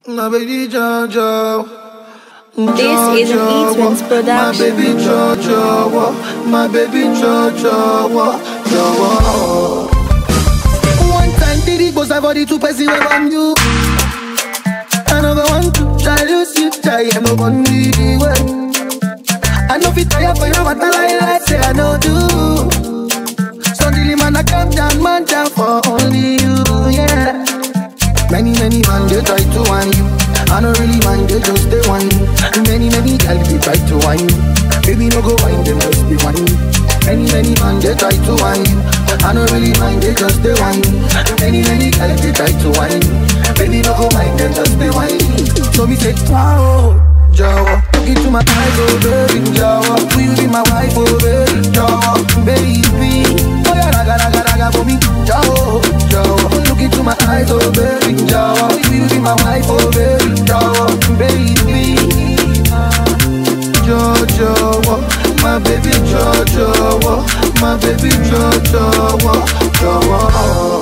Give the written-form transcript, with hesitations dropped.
My baby Jojo. This is an E-Twins production. My baby Jojo. My baby Jojo. One time did it goes over the 2 person on you. Another one to try to sit tight and on the way. I know fit tire for you, but I like say I know do. Suddenly man I come down, man down for only you, yeah. Many man they try to whine you. I don't really mind, they just they whine you. Many girls they try to whine you. Baby no go whine, them just be whine you. Many man they try to whine you. I don't really mind, they just they whine you. Many girls they try to whine you. Baby no go whine, them just they whine you. So we say, wow, Jawa, look into my eyes, oh baby, Jawa, will you be my wife, oh baby, Jawa, baby, oh yeah, raga for me, Jawa, look into my eyes, oh baby, Jawa, will you be my wife, oh baby, Jawa, baby, Jojo, my baby Jojo, my baby Jojo, Jawa.